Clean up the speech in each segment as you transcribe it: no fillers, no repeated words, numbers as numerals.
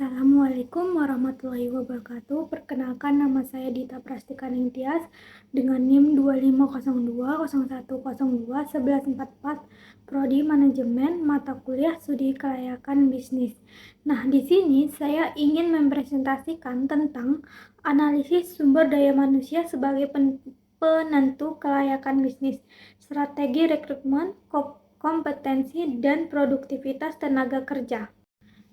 Assalamualaikum warahmatullahi wabarakatuh. Perkenalkan, nama saya Dita Prastika Ningtyas dengan NIM 250201021144, Prodi Manajemen, mata kuliah Studi Kelayakan Bisnis. Nah, di sini saya ingin mempresentasikan tentang analisis sumber daya manusia sebagai penentu kelayakan bisnis, strategi rekrutmen, kompetensi, dan produktivitas tenaga kerja.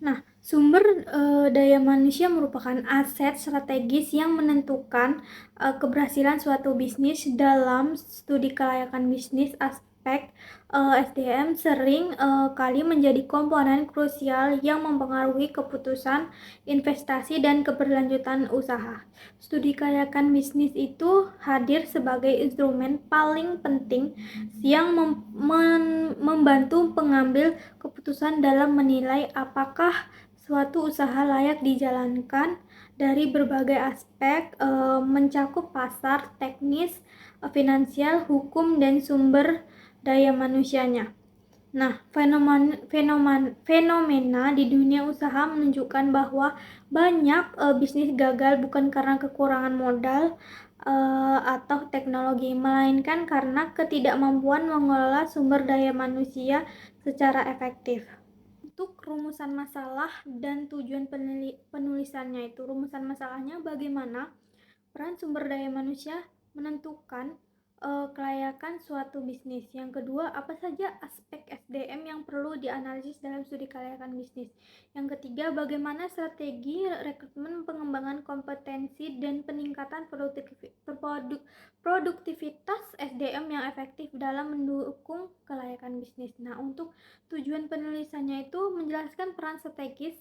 Nah, sumber daya manusia merupakan aset strategis yang menentukan keberhasilan suatu bisnis. Dalam studi kelayakan bisnis, aspek SDM sering kali menjadi komponen krusial yang mempengaruhi keputusan investasi dan keberlanjutan usaha. Studi kelayakan bisnis itu hadir sebagai instrumen paling penting yang membantu pengambil keputusan dalam menilai apakah suatu usaha layak dijalankan dari berbagai aspek, mencakup pasar, teknis, finansial, hukum, dan sumber daya manusianya. Nah, fenomena di dunia usaha menunjukkan bahwa banyak bisnis gagal bukan karena kekurangan modal atau teknologi, melainkan karena ketidakmampuan mengelola sumber daya manusia secara efektif. Untuk rumusan masalah dan tujuan penulisannya itu, rumusan masalahnya bagaimana peran sumber daya manusia menentukan kelayakan suatu bisnis. Yang kedua, apa saja aspek SDM yang perlu dianalisis dalam studi kelayakan bisnis. Yang ketiga, bagaimana strategi rekrutmen, pengembangan kompetensi, dan peningkatan produktivitas SDM yang efektif dalam mendukung kelayakan bisnis. Nah, untuk tujuan penulisannya itu menjelaskan peran strategis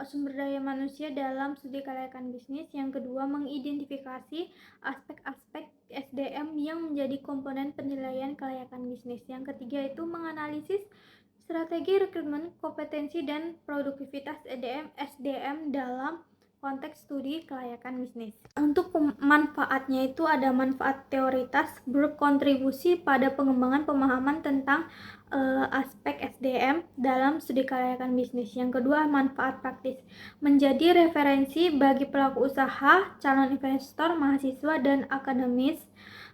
sumber daya manusia dalam studi kelayakan bisnis. Yang kedua, mengidentifikasi aspek-aspek SDM yang menjadi komponen penilaian kelayakan bisnis. Yang ketiga itu menganalisis strategi rekrutmen, kompetensi, dan produktivitas SDM dalam konteks studi kelayakan bisnis. Untuk manfaatnya itu ada manfaat teoritas, berkontribusi pada pengembangan pemahaman tentang aspek SDM dalam studi kelayakan bisnis. Yang kedua, manfaat praktis, menjadi referensi bagi pelaku usaha, calon investor, mahasiswa, dan akademis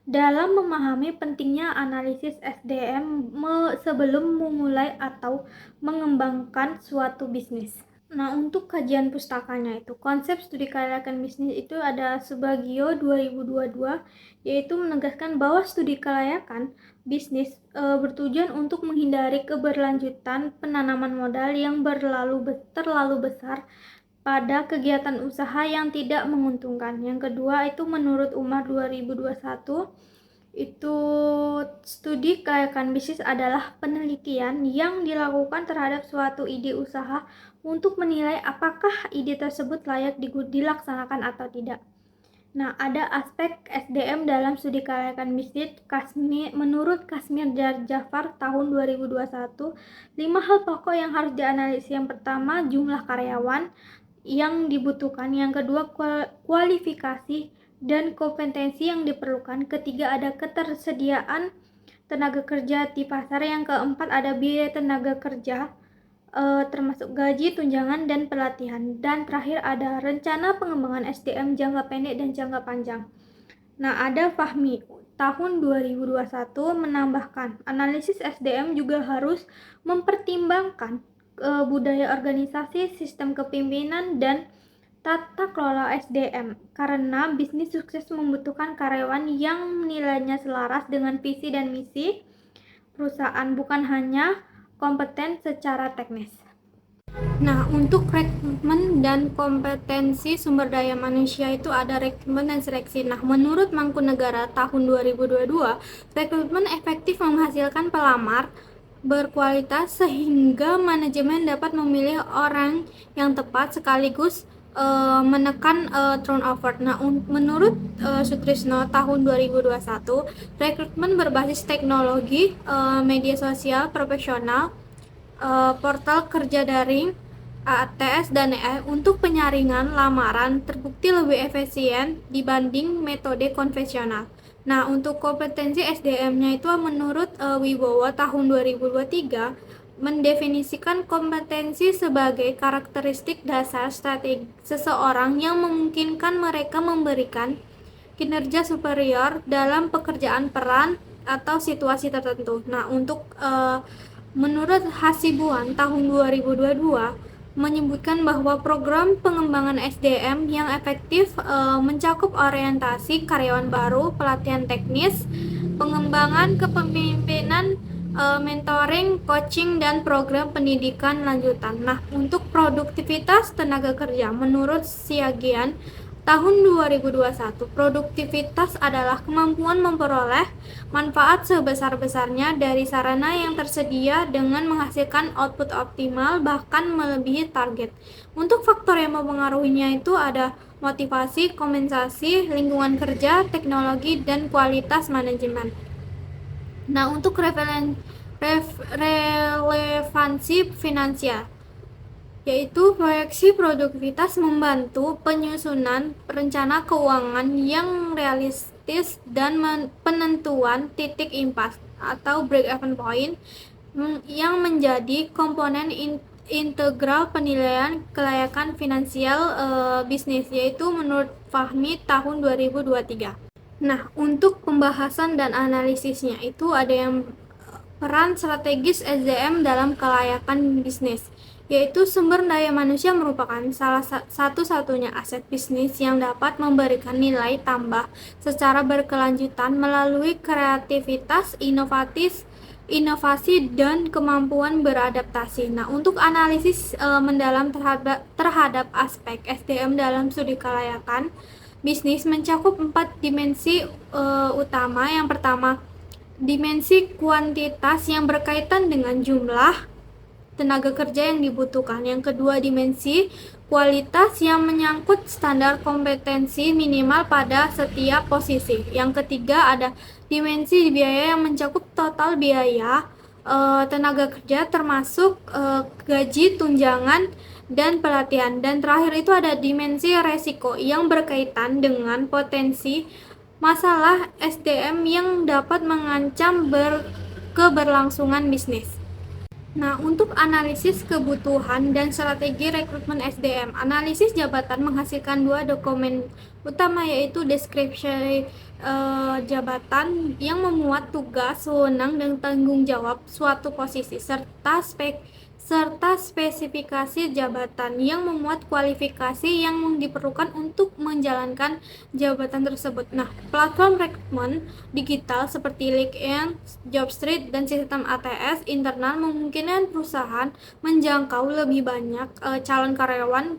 dalam memahami pentingnya analisis SDM sebelum memulai atau mengembangkan suatu bisnis. Nah, untuk kajian pustakanya itu, konsep studi kelayakan bisnis itu ada Subagio 2022, yaitu menegaskan bahwa studi kelayakan bisnis bertujuan untuk menghindari keberlanjutan penanaman modal yang terlalu besar pada kegiatan usaha yang tidak menguntungkan. Yang kedua itu menurut Umar 2021, itu studi kelayakan bisnis adalah penelitian yang dilakukan terhadap suatu ide usaha untuk menilai apakah ide tersebut layak dilaksanakan atau tidak. Nah, ada aspek SDM dalam studi kelayakan bisnis. Menurut Kasmir Jafar tahun 2021, 5 hal pokok yang harus dianalisis. Yang pertama, jumlah karyawan yang dibutuhkan. Yang kedua, kualifikasi dan kompetensi yang diperlukan. Ketiga, ada ketersediaan tenaga kerja di pasar. Yang keempat, ada biaya tenaga kerja termasuk gaji, tunjangan, dan pelatihan. Dan terakhir ada rencana pengembangan SDM jangka pendek dan jangka panjang. Nah, ada Fahmi tahun 2021 menambahkan, analisis SDM juga harus mempertimbangkan budaya organisasi, sistem kepemimpinan, dan tata kelola SDM, karena bisnis sukses membutuhkan karyawan yang nilainya selaras dengan visi dan misi perusahaan, bukan hanya kompeten secara teknis. Nah, untuk rekrutmen dan kompetensi sumber daya manusia itu ada rekrutmen dan seleksi. Nah, menurut Mangkunegara tahun 2022, rekrutmen efektif menghasilkan pelamar berkualitas sehingga manajemen dapat memilih orang yang tepat sekaligus menekan turnover. Nah, menurut Sutrisno tahun 2021, rekrutmen berbasis teknologi, media sosial profesional, portal kerja daring, ATS, dan AI untuk penyaringan lamaran terbukti lebih efisien dibanding metode konvensional. Nah, untuk kompetensi SDM-nya itu menurut Wibowo tahun 2023, mendefinisikan kompetensi sebagai karakteristik dasar strategi seseorang yang memungkinkan mereka memberikan kinerja superior dalam pekerjaan, peran, atau situasi tertentu. Nah, menurut Hasibuan tahun 2022 menyebutkan bahwa program pengembangan SDM yang efektif mencakup orientasi karyawan baru, pelatihan teknis, pengembangan kepemimpinan, mentoring, coaching, dan program pendidikan lanjutan. Nah, untuk produktivitas tenaga kerja menurut Siagian tahun 2021, produktivitas adalah kemampuan memperoleh manfaat sebesar-besarnya dari sarana yang tersedia dengan menghasilkan output optimal bahkan melebihi target. Untuk faktor yang mempengaruhinya itu ada motivasi, kompensasi, lingkungan kerja, teknologi, dan kualitas manajemen. Nah, untuk relevansi finansial, yaitu proyeksi produktivitas membantu penyusunan rencana keuangan yang realistis dan penentuan titik impas atau break-even point yang menjadi komponen integral penilaian kelayakan finansial bisnis, yaitu menurut Fahmi tahun 2023. Nah, untuk pembahasan dan analisisnya itu ada yang peran strategis SDM dalam kelayakan bisnis, yaitu sumber daya manusia merupakan salah satu-satunya aset bisnis yang dapat memberikan nilai tambah secara berkelanjutan melalui kreativitas, inovasi, dan kemampuan beradaptasi. Nah, untuk analisis mendalam terhadap aspek SDM dalam studi kelayakan bisnis mencakup 4 dimensi utama. Yang pertama, dimensi kuantitas yang berkaitan dengan jumlah tenaga kerja yang dibutuhkan. Yang kedua, dimensi kualitas yang menyangkut standar kompetensi minimal pada setiap posisi. Yang ketiga, ada dimensi biaya yang mencakup total biaya tenaga kerja termasuk gaji, tunjangan, dan pelatihan. Dan terakhir itu ada dimensi resiko yang berkaitan dengan potensi masalah SDM yang dapat mengancam keberlangsungan bisnis. Nah, untuk analisis kebutuhan dan strategi rekrutmen SDM, analisis jabatan menghasilkan 2 dokumen utama, yaitu deskripsi jabatan yang memuat tugas, wewenang, dan tanggung jawab suatu posisi, serta spesifikasi jabatan yang memuat kualifikasi yang diperlukan untuk menjalankan jabatan tersebut. Nah, platform rekrutmen digital seperti LinkedIn, Jobstreet, dan sistem ATS internal memungkinkan perusahaan menjangkau lebih banyak calon karyawan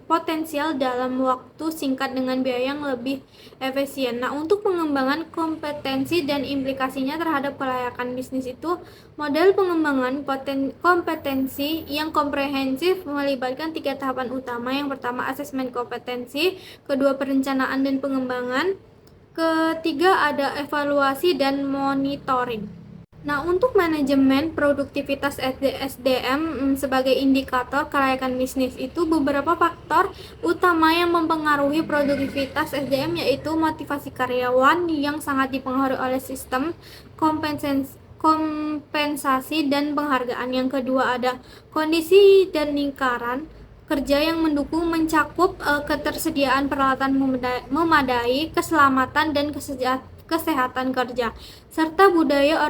potensial dalam waktu singkat dengan biaya yang lebih efisien. Nah, untuk pengembangan kompetensi dan implikasinya terhadap kelayakan bisnis itu, model pengembangan kompetensi yang komprehensif melibatkan 3 tahapan utama. Yang pertama, asesmen kompetensi, kedua, perencanaan dan pengembangan, ketiga, ada evaluasi dan monitoring. Nah, untuk manajemen produktivitas SDM sebagai indikator kelayakan bisnis itu, beberapa faktor utama yang mempengaruhi produktivitas SDM yaitu motivasi karyawan yang sangat dipengaruhi oleh sistem kompensasi dan penghargaan. Yang kedua, ada kondisi dan lingkaran kerja yang mendukung, mencakup ketersediaan peralatan memadai, keselamatan dan kesehatan kerja, serta budaya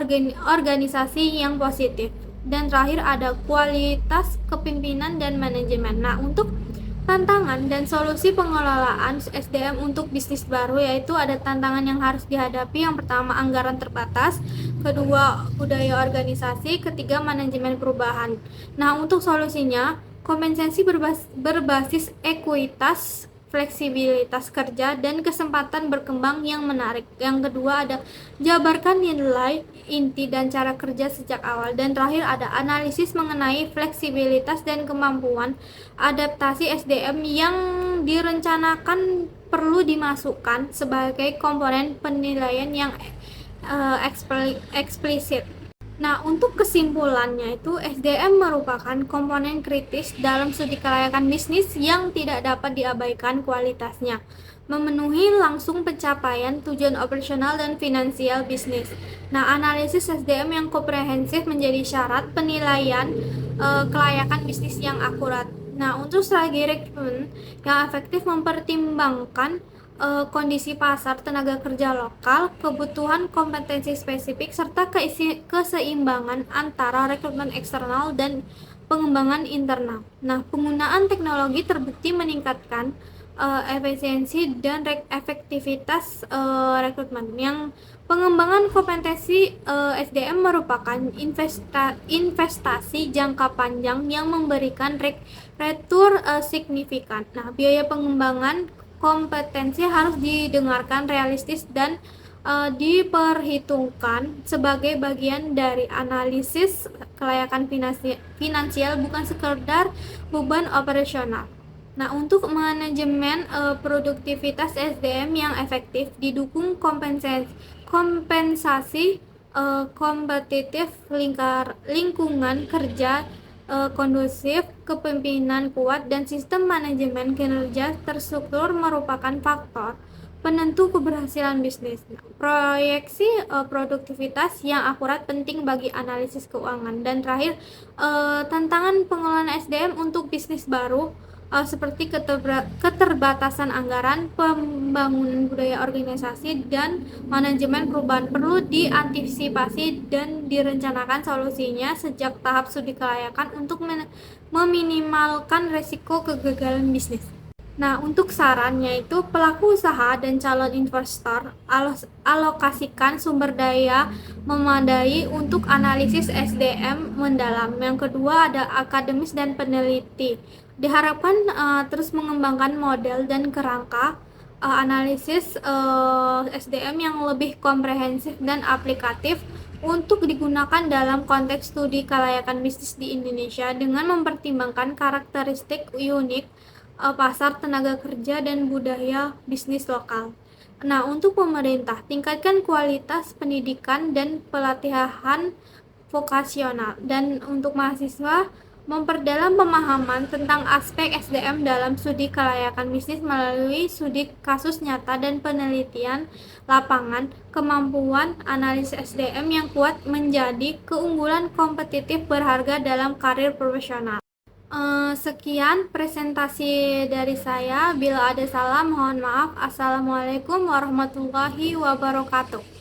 organisasi yang positif. Dan terakhir ada kualitas kepemimpinan dan manajemen. Nah, untuk tantangan dan solusi pengelolaan SDM untuk bisnis baru, yaitu ada tantangan yang harus dihadapi. Yang pertama, anggaran terbatas, kedua, budaya organisasi, ketiga, manajemen perubahan. Nah, untuk solusinya, kompensasi berbasis ekuitas, fleksibilitas kerja, dan kesempatan berkembang yang menarik. Yang kedua, ada jabarkan nilai inti dan cara kerja sejak awal. Dan terakhir, ada analisis mengenai fleksibilitas dan kemampuan adaptasi SDM yang direncanakan perlu dimasukkan sebagai komponen penilaian yang eksplisit. Nah, untuk kesimpulannya itu SDM merupakan komponen kritis dalam studi kelayakan bisnis yang tidak dapat diabaikan kualitasnya, memenuhi langsung pencapaian tujuan operasional dan finansial bisnis. Nah, analisis SDM yang komprehensif menjadi syarat penilaian kelayakan bisnis yang akurat. Nah, untuk strategi rekrutmen yang efektif mempertimbangkan kondisi pasar tenaga kerja lokal, kebutuhan kompetensi spesifik, serta keseimbangan antara rekrutmen eksternal dan pengembangan internal. Nah, penggunaan teknologi terbukti meningkatkan efisiensi dan efektivitas rekrutmen. Yang pengembangan kompetensi SDM merupakan investasi jangka panjang yang memberikan retur signifikan. Nah, biaya pengembangan kompetensi harus didengarkan realistis dan diperhitungkan sebagai bagian dari analisis kelayakan finansial, bukan sekedar beban operasional. Nah, untuk manajemen produktivitas SDM yang efektif didukung kompensasi kompetitif, lingkungan kerja kondusif, kepemimpinan kuat, dan sistem manajemen kinerja terstruktur merupakan faktor penentu keberhasilan bisnis. Proyeksi produktivitas yang akurat penting bagi analisis keuangan. Dan terakhir, tantangan pengelolaan SDM untuk bisnis baru seperti keterbatasan anggaran, pembangunan budaya organisasi, dan manajemen perubahan perlu diantisipasi dan direncanakan solusinya sejak tahap studi kelayakan untuk meminimalkan resiko kegagalan bisnis. Nah, untuk sarannya itu pelaku usaha dan calon investor alokasikan sumber daya memadai untuk analisis SDM mendalam. Yang kedua ada akademis dan peneliti. Diharapkan terus mengembangkan model dan kerangka analisis SDM yang lebih komprehensif dan aplikatif untuk digunakan dalam konteks studi kelayakan bisnis di Indonesia dengan mempertimbangkan karakteristik unik pasar tenaga kerja dan budaya bisnis lokal. Nah, untuk pemerintah, tingkatkan kualitas pendidikan dan pelatihan vokasional, dan untuk mahasiswa, memperdalam pemahaman tentang aspek SDM dalam studi kelayakan bisnis melalui studi kasus nyata dan penelitian lapangan. Kemampuan analisis SDM yang kuat menjadi keunggulan kompetitif berharga dalam karir profesional. Sekian presentasi dari saya. Bila ada salah, mohon maaf. Assalamualaikum warahmatullahi wabarakatuh.